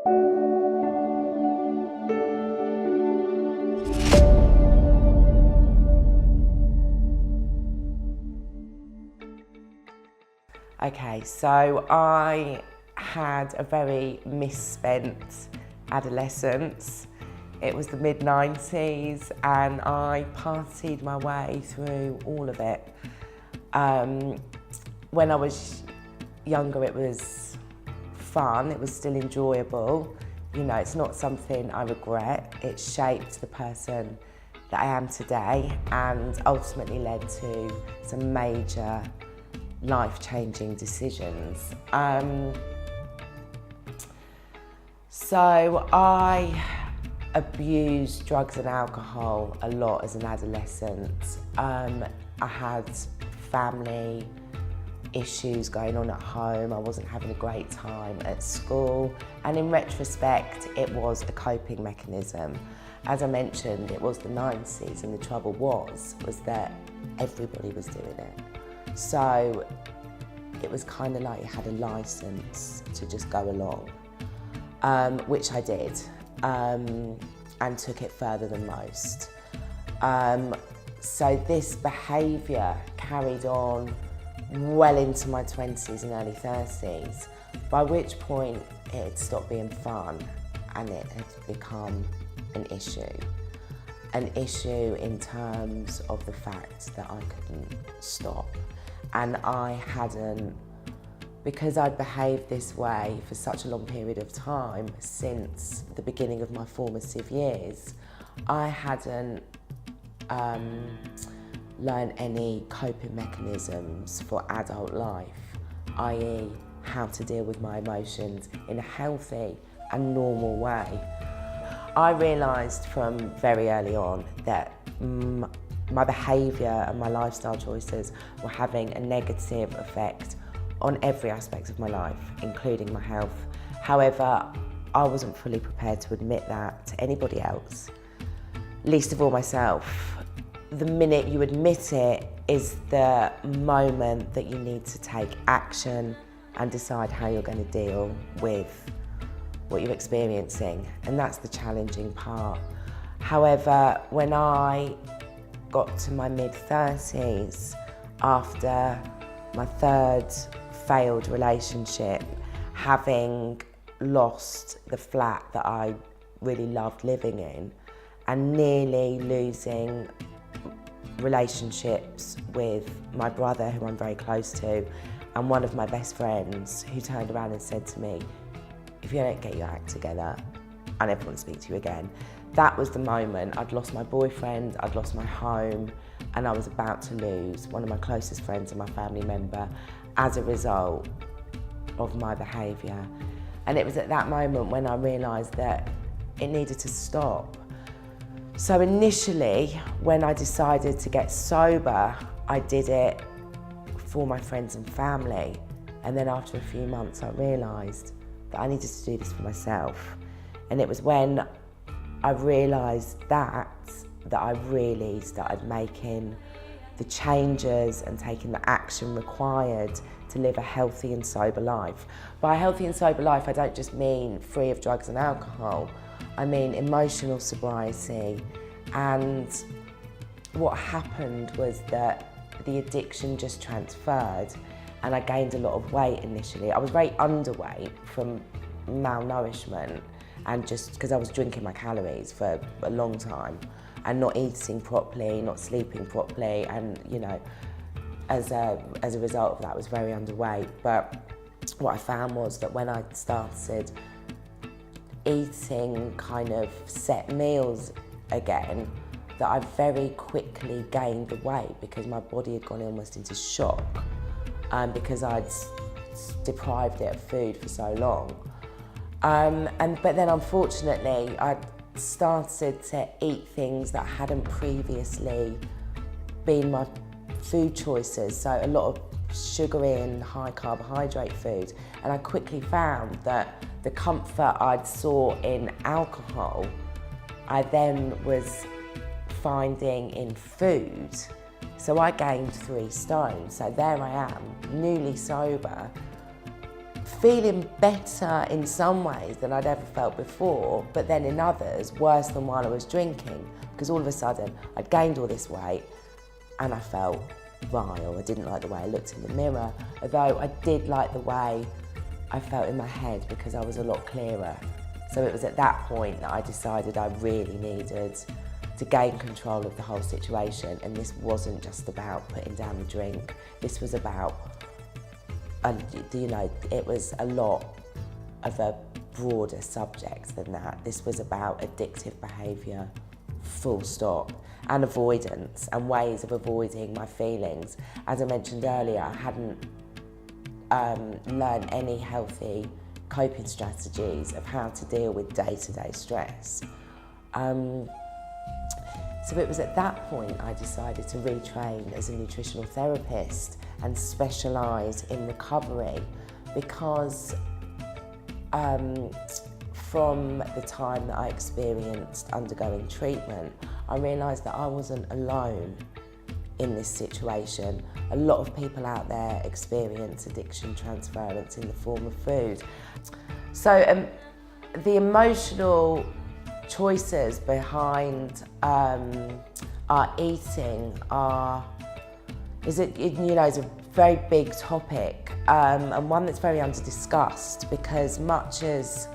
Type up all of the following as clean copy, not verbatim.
Okay, so I had a very misspent adolescence. It was the mid-90s and I partied my way through all of it. When I was younger, it was fun, it was still enjoyable. You know, it's not something I regret. It shaped the person that I am today and ultimately led to some major life-changing decisions. So I abused drugs and alcohol a lot as an adolescent. I had family issues going on at home. I wasn't having a great time at school. And in retrospect, it was a coping mechanism. As I mentioned, it was the 90s and the trouble was that everybody was doing it. So it was kind of like you had a license to just go along, which I did, and took it further than most. So this behaviour carried on well into my 20s and early 30s, by which point it had stopped being fun and it had become an issue. An issue in terms of the fact that I couldn't stop. And I hadn't, because I'd behaved this way for such a long period of time, since the beginning of my formative years, I hadn't learned any coping mechanisms for adult life, i.e. how to deal with my emotions in a healthy and normal way. I realised from very early on that my behaviour and my lifestyle choices were having a negative effect on every aspect of my life, including my health. However, I wasn't fully prepared to admit that to anybody else, least of all myself. The minute you admit it is the moment that you need to take action and decide how you're going to deal with what you're experiencing, and that's the challenging part. However, when I got to my mid-30s, after my third failed relationship, having lost the flat that I really loved living in, and nearly losing relationships with my brother, who I'm very close to, and one of my best friends, who turned around and said to me, "If you don't get your act together, I never want to speak to you again." That was the moment. I'd lost my boyfriend, I'd lost my home, and I was about to lose one of my closest friends and my family member as a result of my behaviour. And it was at that moment when I realised that it needed to stop. So initially, when I decided to get sober, I did it for my friends and family. And then after a few months, I realised that I needed to do this for myself. And it was when I realised that I really started making the changes and taking the action required to live a healthy and sober life. By a healthy and sober life, I don't just mean free of drugs and alcohol. I mean emotional sobriety. And what happened was that the addiction just transferred and I gained a lot of weight initially. I was very underweight from malnourishment and just because I was drinking my calories for a long time and not eating properly, not sleeping properly, and you know, as a result of that, I was very underweight. But what I found was that when I started eating kind of set meals again, that I very quickly gained the weight because my body had gone almost into shock because I'd deprived it of food for so long. But then unfortunately, I started to eat things that hadn't previously been my food choices, so a lot of sugary and high carbohydrate food. And I quickly found that the comfort I'd saw in alcohol, I then was finding in food. So I gained 3 stone. So there I am, newly sober, feeling better in some ways than I'd ever felt before, but then in others, worse than while I was drinking, because all of a sudden I'd gained all this weight and I felt vile. I didn't like the way I looked in the mirror, although I did like the way I felt in my head because I was a lot clearer. So it was at that point that I decided I really needed to gain control of the whole situation, and this wasn't just about putting down the drink. This was about, it was a lot of a broader subject than that. This was about addictive behaviour, full stop, and avoidance and ways of avoiding my feelings. As I mentioned earlier, I hadn't learned any healthy coping strategies of how to deal with day-to-day stress. So it was at that point I decided to retrain as a nutritional therapist and specialise in recovery, because from the time that I experienced undergoing treatment, I realised that I wasn't alone in this situation. A lot of people out there experience addiction transference in the form of food. So the emotional choices behind our eating is a very big topic, and one that's very under-discussed, because much as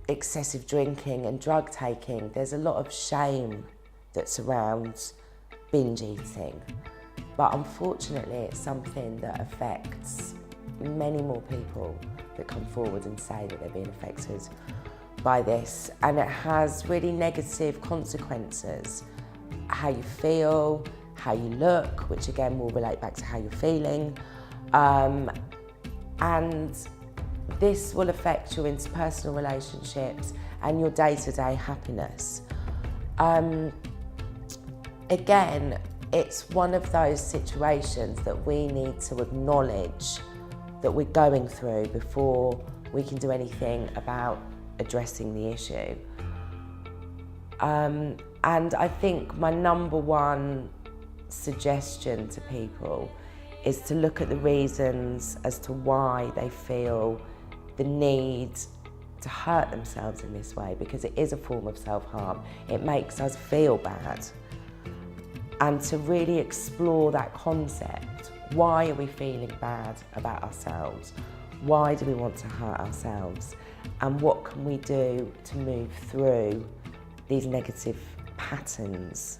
excessive drinking and drug taking, there's a lot of shame that surrounds binge eating. But unfortunately, it's something that affects many more people that come forward and say that they're being affected by this, and it has really negative consequences. How you feel, how you look, which again will relate back to how you're feeling, and this will affect your interpersonal relationships and your day-to-day happiness. Again, it's one of those situations that we need to acknowledge that we're going through before we can do anything about addressing the issue. And I think my number one suggestion to people is to look at the reasons as to why they feel the need to hurt themselves in this way, because it is a form of self-harm. It makes us feel bad. And to really explore that concept. Why are we feeling bad about ourselves? Why do we want to hurt ourselves? And what can we do to move through these negative patterns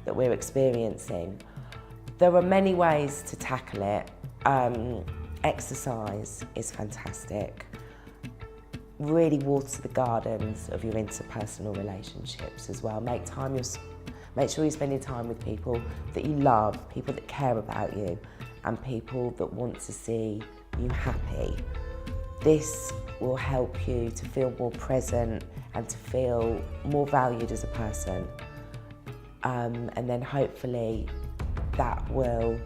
that we're experiencing? There are many ways to tackle it. Exercise is fantastic. Really water the gardens of your interpersonal relationships as well. Make sure you're spending time with people that you love, people that care about you, and people that want to see you happy. This will help you to feel more present and to feel more valued as a person. And then hopefully that will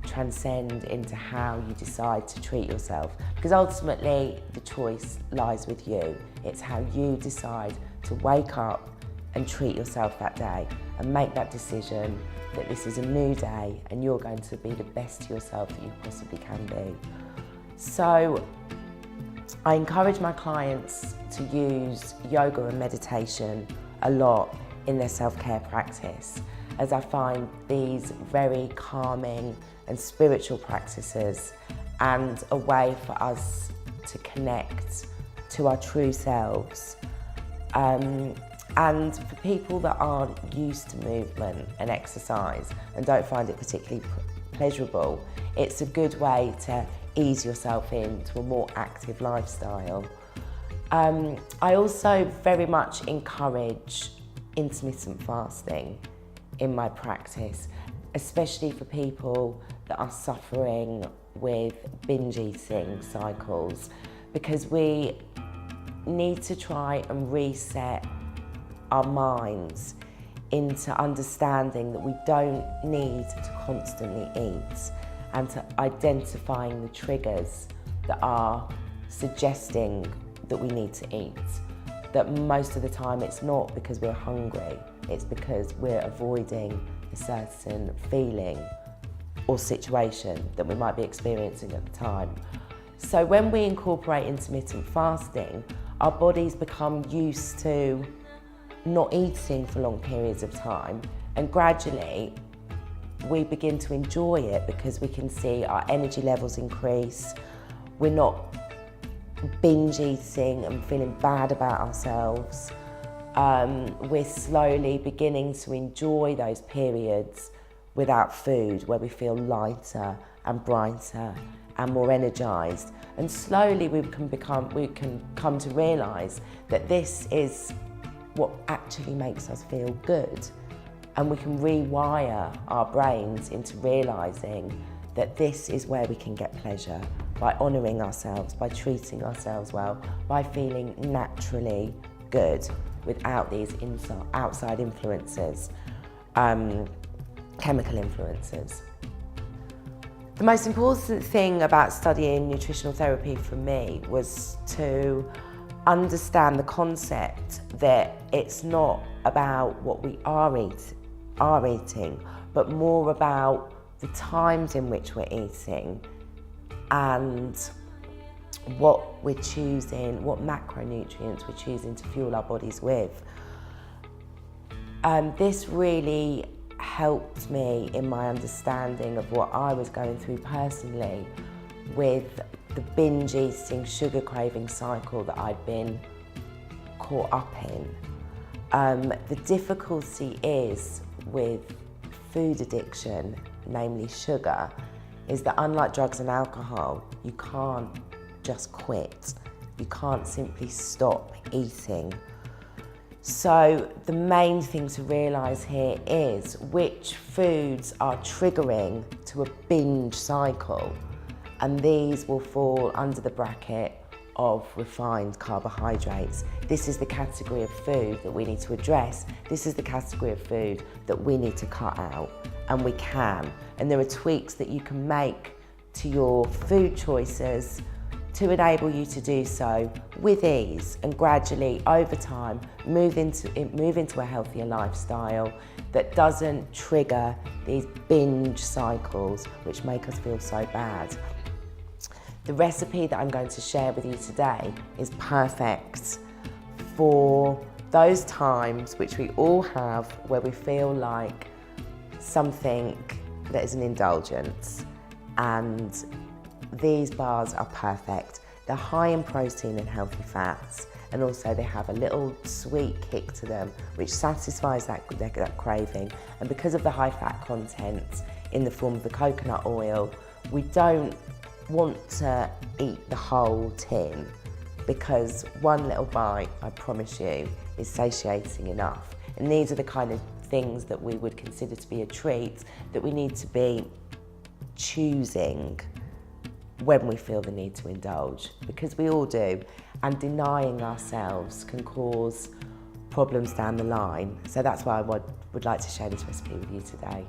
transcend into how you decide to treat yourself. Because ultimately the choice lies with you. It's how you decide to wake up and treat yourself that day and make that decision that this is a new day and you're going to be the best to yourself that you possibly can be. So I encourage my clients to use yoga and meditation a lot in their self-care practice, as I find these very calming and spiritual practices and a way for us to connect to our true selves. And for people that aren't used to movement and exercise and don't find it particularly pleasurable, it's a good way to ease yourself into a more active lifestyle. I also very much encourage intermittent fasting in my practice, especially for people that are suffering with binge eating cycles, because we need to try and reset our minds into understanding that we don't need to constantly eat, and to identifying the triggers that are suggesting that we need to eat. That most of the time it's not because we're hungry, it's because we're avoiding a certain feeling or situation that we might be experiencing at the time. So when we incorporate intermittent fasting, our bodies become used to not eating for long periods of time, and gradually we begin to enjoy it because we can see our energy levels increase. We're not binge eating and feeling bad about ourselves. We're slowly beginning to enjoy those periods without food, where we feel lighter and brighter and more energized. And slowly we can come to realize that this is what actually makes us feel good. And we can rewire our brains into realizing that this is where we can get pleasure, by honoring ourselves, by treating ourselves well, by feeling naturally good without these outside influences, chemical influences. The most important thing about studying nutritional therapy for me was to understand the concept that it's not about what we are eating, but more about the times in which we're eating and what we're choosing, what macronutrients we're choosing to fuel our bodies with. This really helped me in my understanding of what I was going through personally with the binge eating, sugar craving cycle that I'd been caught up in. The difficulty is with food addiction, namely sugar, is that unlike drugs and alcohol, you can't just quit. You can't simply stop eating. So the main thing to realise here is which foods are triggering to a binge cycle, and these will fall under the bracket of refined carbohydrates. This is the category of food that we need to address. This is the category of food that we need to cut out, and we can. And there are tweaks that you can make to your food choices to enable you to do so with ease, and gradually over time move into a healthier lifestyle that doesn't trigger these binge cycles which make us feel so bad. The recipe that I'm going to share with you today is perfect for those times which we all have where we feel like something that is an indulgence, and these bars are perfect. They're high in protein and healthy fats, and also they have a little sweet kick to them which satisfies that craving. And because of the high fat content in the form of the coconut oil, we don't want to eat the whole tin, because one little bite, I promise you, is satiating enough. And these are the kind of things that we would consider to be a treat that we need to be choosing when we feel the need to indulge, because we all do, and denying ourselves can cause problems down the line. So that's why I would like to share this recipe with you today.